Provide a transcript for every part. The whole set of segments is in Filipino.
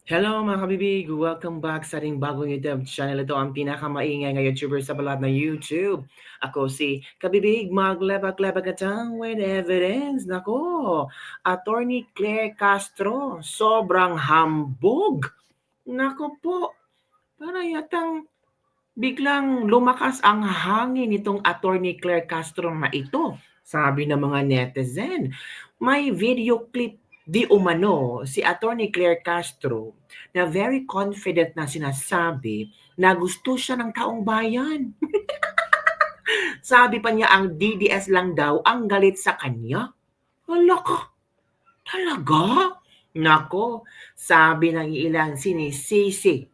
Hello mga kabibig! Welcome back sa ating bagong YouTube channel. Ito ang pinakamaingay na YouTuber sa balat ng YouTube. Ako si Kabibig, maglebak-lebak atang with evidence. Nako, Attorney Claire Castro, sobrang hambog. Nako po, para yatang biglang lumakas ang hangin nitong Attorney Claire Castro na ito. Sabi ng mga netizen, may video clip di umano si Attorney Claire Castro na very confident na sinasabi na gusto siya ng taong bayan. Sabi pa niya ang DDS lang daw ang galit sa kanya. Hala ka, talaga? Nako, sabi ng ilang sinisisi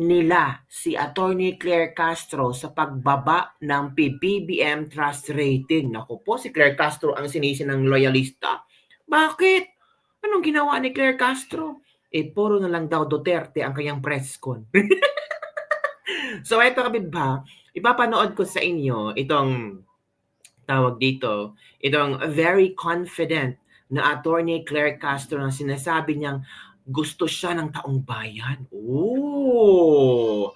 nila si Attorney Claire Castro sa pagbaba ng PBBM trust rating. Naku po, si Claire Castro ang sinisi ng loyalista. Bakit? Anong ginawa ni Claire Castro? Puro na lang daw Duterte ang kanyang press con. So, ito kabibba, ipapanood ko sa inyo itong tawag dito, itong very confident na Attorney Claire Castro na sinasabi niyang gusto siya ng taong bayan. Oh!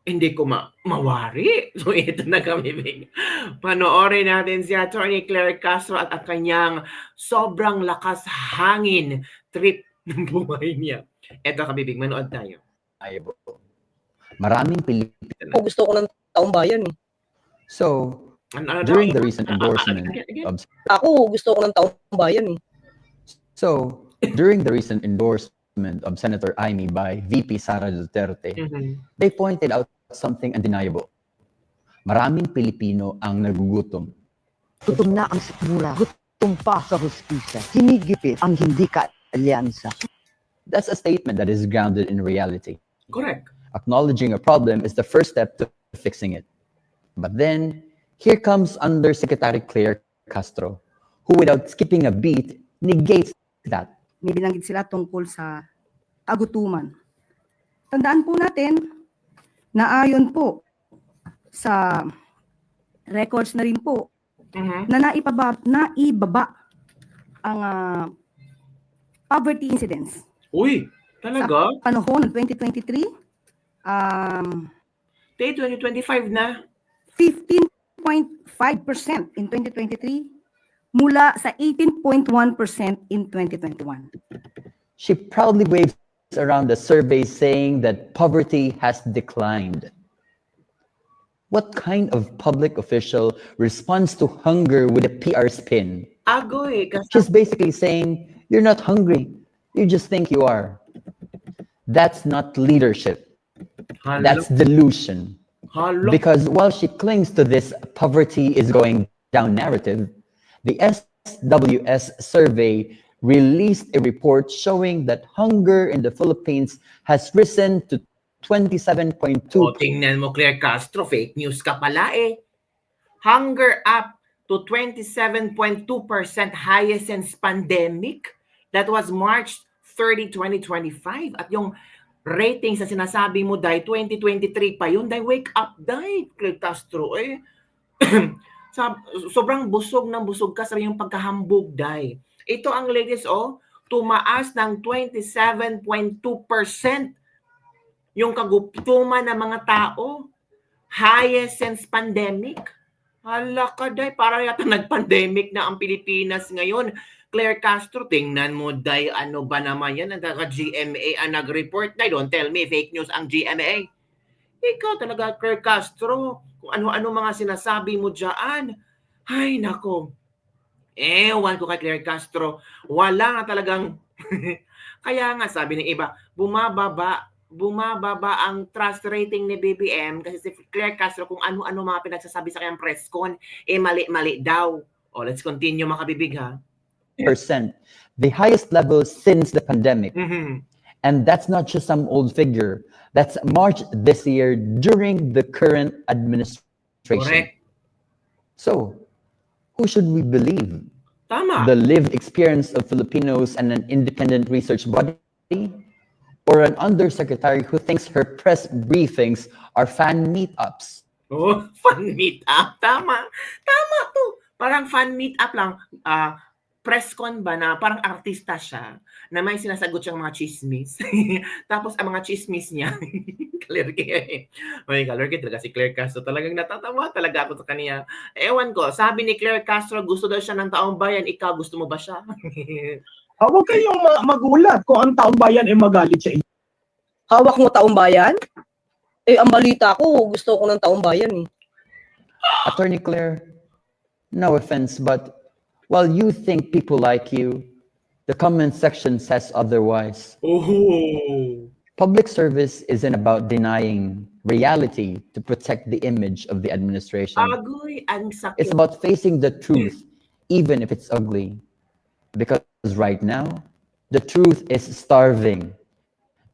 Hindi ko mawari. So, ito na kami. Panoorin natin si Attorney Claire Castro at ang kanyang sobrang lakas hangin trip ng buhay niya. Ito kabibig, manood tayo. Maraming Pilipino. Gusto ko ng taong bayan eh. So, during the recent endorsement of Ako gusto ko ng taong bayan eh. So, during the recent endorsement of Senator Amy by VP Sara Duterte, they pointed out something undeniable. Maraming Pilipino ang nagugutom. Gutom na ang sikmura, gutom pa sa hustisya, hinigipit ang hindi ka-alyansa. That's a statement that is grounded in reality. Correct. Acknowledging a problem is the first step to fixing it. But then, here comes Undersecretary Claire Castro, who without skipping a beat, negates that. May binanggit sila tungkol sa kagutuman. Tandaan po natin na ayon po sa records na rin po na naibaba ang poverty incidence. Uy, talaga? Sa panahon ng 2023, 2025 na. 15.5% in 2023 mula sa 18.1% in 2021. She proudly waves around the survey saying that poverty has declined. What kind of public official responds to hunger with a PR spin? Agoy, She's basically saying, you're not hungry, you just think you are. That's not leadership. That's delusion. Because while she clings to this poverty is going down narrative, the SWS survey released a report showing that hunger in the Philippines has risen to 27.2%. O, tingnan mo, Claire Castro, fake news ka pala eh. Hunger up to 27.2%, highest since pandemic. That was March 30, 2025. At yung ratings na sinasabi mo, Day, 2023 pa yun. Day, wake up, Day, Claire Castro. Sobrang busog ka sa yung pagkahambog, Day. Ito ang latest, tumaas ng 27.2% yung kagutuman ng mga tao. Highest since pandemic. Hala ka, Day, para yata nag-pandemic na ang Pilipinas ngayon. Claire Castro, tingnan mo, Day, ano ba naman yan? Nagka-GMA ang nag-report, Day. Don't tell me, fake news ang GMA. Ikaw talaga, Claire Castro, kung ano-ano mga sinasabi mo dyan. Ay, nako. Ewan ko kay Claire Castro, wala nga talagang, kaya nga sabi ng iba, bumababa ang trust rating ni BBM kasi si Claire Castro kung ano-ano mga pinagsasabi sa kanyang press con, mali-mali daw. Let's continue mga kabibig ha. The highest level since the pandemic. And that's not just some old figure. That's March this year during the current administration. Correct. So, who should we believe? Tama. The lived experience of Filipinos and an independent research body? Or an undersecretary who thinks her press briefings are fan meetups? Fan meetup. Tama to. Parang fan meetup lang. press con ba na parang artista siya, na may sinasagot siyang mga chismis. Tapos ang mga chismis niya, Claire Kay. May Claire Kay talaga si Claire Castro. Talagang natatawa talaga ako sa kanya. Ewan ko, sabi ni Claire Castro, gusto daw siya ng taong bayan. Ikaw, gusto mo ba siya? Huwag kayong magulat kung ang taong bayan ay magalit sa inyo. Hawak mo taong bayan? Eh, ang balita ko, gusto ko ng taong bayan eh. Attorney Claire, no offense, but while you think people like you, the comment section says otherwise. Oh. Public service isn't about denying reality to protect the image of the administration. Agoy, ang sakit. It's about facing the truth, even if it's ugly. Because right now, the truth is starving,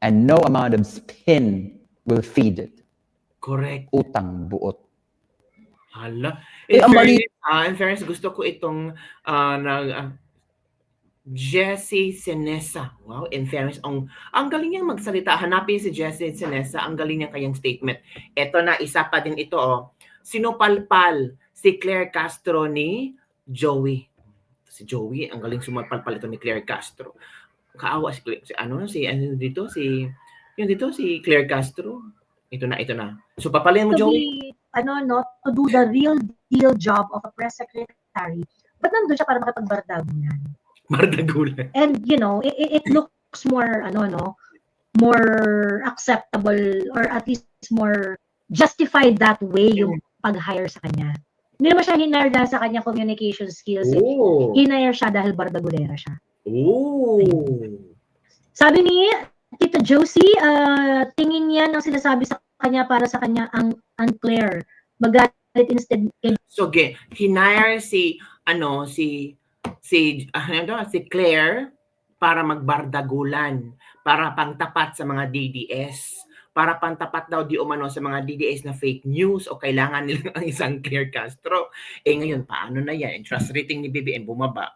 and no amount of spin will feed it. Correct. Utang buot. Hala. Eh, ang mali- In fairness, gusto ko itong Jessie Senesa. Wow, in fairness, ang galing niyang magsalita. Hanapin si Jessie Senesa, ang galing niya kayang statement. Ito na, isa pa din ito. Sinupalpal si Claire Castro ni Joey. Si Joey, ang galing sumapalpal ito ni Claire Castro. Kaawa si Claire Castro. Ito na. So papalin mo, to Joey. be, to do the real deal job of a press secretary, but nandun siya para makipagbardagulan. Bardagulan. And, it looks more, more acceptable or at least more justified that way yung pag-hire sa kanya. Hindi naman siya hinire dahil sa kanyang communication skills. Oh. Hinire siya dahil bardagulera siya. Oh. Sabi ni Tita Josie, tingin niya ng sinasabi sa kanya para sa kanya ang unclear. Magalit instead kay So, hinire si Claire para magbardagulan, para pangtapat sa mga DDS, para pangtapat daw di umano sa mga DDS na fake news o kailangan nilang ang isang Claire Castro. Ngayon, paano na yan? Trust rating ni BBM bumaba.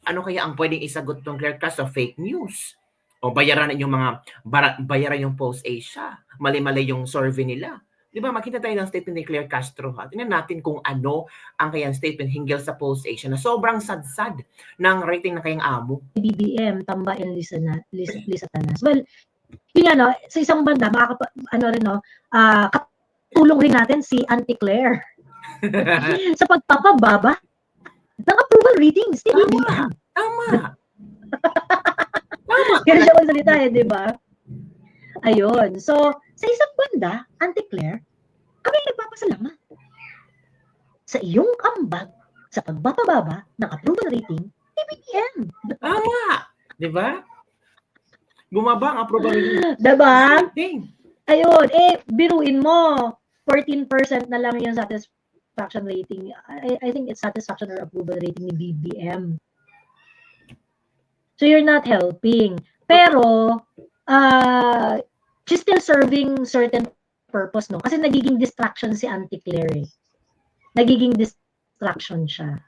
Ano kaya ang pwedeng isagot ng Claire Castro? Fake news. O bayaran yung Post Asia. Mali-mali yung survey nila. Di ba, makita tayo ng statement ni Claire Castro. Tingnan natin kung ano ang kayang statement hinggil sa Post Asia na sobrang sad-sad ng rating ng kayang amo. BBM, Tamba and Lisa Tanas. Well, yun sa isang banda, katulong rin natin si Auntie Claire sa pagpapababa ng approval ratings. Tama. Kaya siya magsalita di ba? Ayun. So, sa isang banda, Auntie Claire, kami nagpapasalamat sa iyong ambag sa pagpapababa ng approval rating ni BBM. Tama. Di ba? Bumaba ang approval rating. Diba? Ayun. Biruin mo. 14% na lang yung satisfaction rating. I think it's satisfaction or approval rating ni BBM. So you're not helping. Pero, she's still serving certain purpose, no? Kasi nagiging distraction si Auntie Claire. Nagiging distraction siya.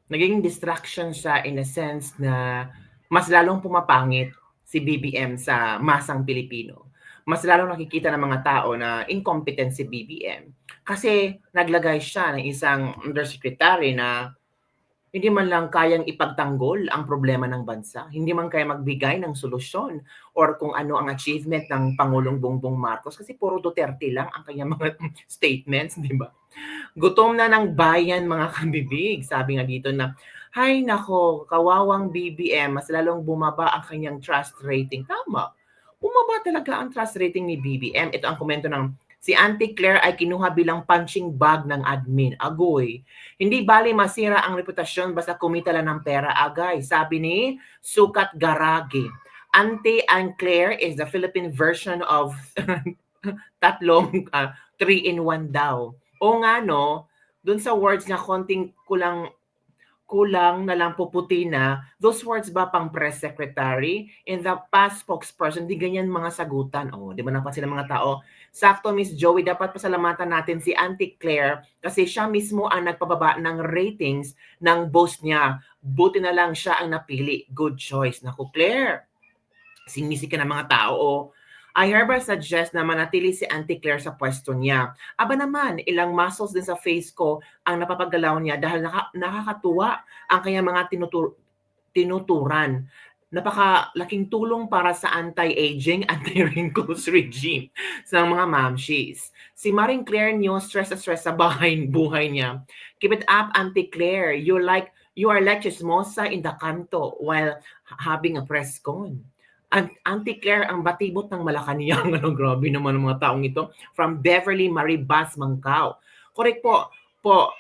Nagiging distraction siya in a sense na mas lalong pumapangit si BBM sa masang Pilipino. Mas lalong nakikita ng mga tao na incompetent si BBM. Kasi naglagay siya ng isang undersecretary na hindi man lang kayang ipagtanggol ang problema ng bansa. Hindi man kaya magbigay ng solusyon or kung ano ang achievement ng Pangulong Bongbong Marcos. Kasi puro Duterte lang ang kanyang mga statements, di ba? Gutom na ng bayan mga kabibig. Sabi nga dito na, hay nako, kawawang BBM, mas lalong bumaba ang kanyang trust rating. Tama. Bumaba talaga ang trust rating ni BBM. Ito ang komento ng si Auntie Claire ay kinuha bilang punching bag ng admin. Agoy. Hindi bali masira ang reputasyon basta kumita lang ng pera. Agay. Sabi ni Sukat Garagi. Auntie Claire is the Philippine version of tatlong 3-in-1 daw. O nga no, dun sa words na konting kulang na lang puputi na, those words ba pang press secretary? In the past spokesperson, di ganyan mga sagutan. Di ba napansin ng mga tao? Sakto, Miss Joey, dapat pasalamatan natin si Auntie Claire kasi siya mismo ang nagpababa ng ratings ng boss niya. Buti na lang siya ang napili. Good choice. Naku, Claire, sinisik ka ng mga tao. I hereby suggest na manatili si Auntie Claire sa pwesto niya. Aba naman, ilang muscles din sa face ko ang napapagalaw niya dahil nakakatuwa ang kanyang mga tinuturan. Napakalaking tulong para sa anti-aging, anti-wrinkles regime sa mga mamshies. Si Maring Claire niyo, stress sa buhay niya. Keep it up, Auntie Claire. You are like chismosa in the kanto while having a press con. Auntie Claire ang batibot ng Malacanang. Ano, grabe naman ang mga taong ito. From Beverly Maribas, Mangkao. Correct po,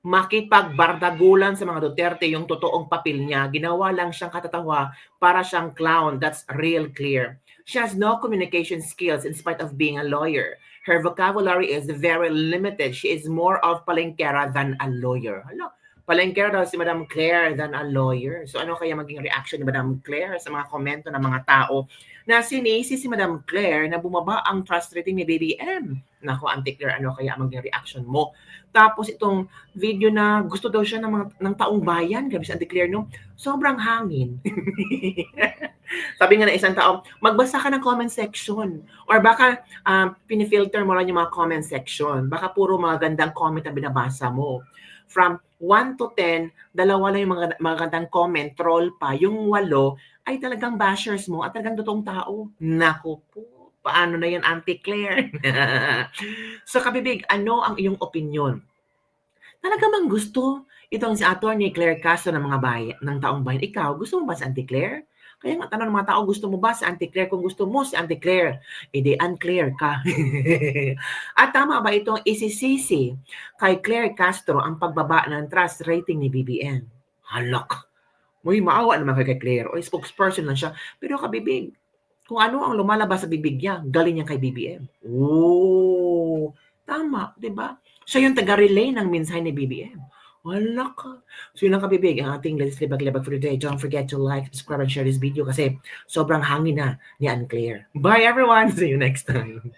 makipagbardagulan sa mga Duterte yung totoong papel niya. Ginawa lang siyang katatawa para siyang clown. That's real clear. She has no communication skills in spite of being a lawyer. Her vocabulary is very limited. She is more of palengkera than a lawyer. Hello? Palengkera daw si Madam Claire than a lawyer. So ano kaya maging reaction ni Madam Claire sa mga komento ng mga tao na sinisi si Madam Claire na bumaba ang trust rating ni BBM? Naku, Auntie Claire, ano kaya maging reaction mo? Tapos itong video na gusto daw siya ng taong bayan, grabe si Auntie Claire, no? Sobrang hangin. Sabi nga na isang tao, magbasa ka ng comment section. Or baka pinifilter mo lang yung mga comment section. Baka puro mga gandang comment ang binabasa mo. From 1 to 10, 2 lang yung mga magandang comment, troll pa. Yung 8 ay talagang bashers mo at talagang totoong tao. Naku po, paano na yan, Auntie Claire? So, Kabibig, ano ang iyong opinion? Talaga bang gusto itong si Atty. Claire Castro ng taong bayan? Ikaw, gusto mo ba si Auntie Claire? Kaya nga tanong ng mga tao, gusto mo ba si Auntie Claire? Kung gusto mo si Auntie Claire, edi unclear ka. At tama ba itong isisisi kay Claire Castro ang pagbaba ng trust rating ni BBM? Halak. Uy, maawa naman kay Claire. O spokesperson lang siya. Pero Kabibig, kung ano ang lumalabas sa bibig niya, galing niya kay BBM. Oo, tama, di ba? Siya yung taga-relay ng mensahe ni BBM. Wala ka. So yun lang, Kabibig, ang ating Let's Libag-Libag for today. Don't forget to like, subscribe, and share this video kasi sobrang hangin na ni Ann Claire. Bye everyone! See you next time.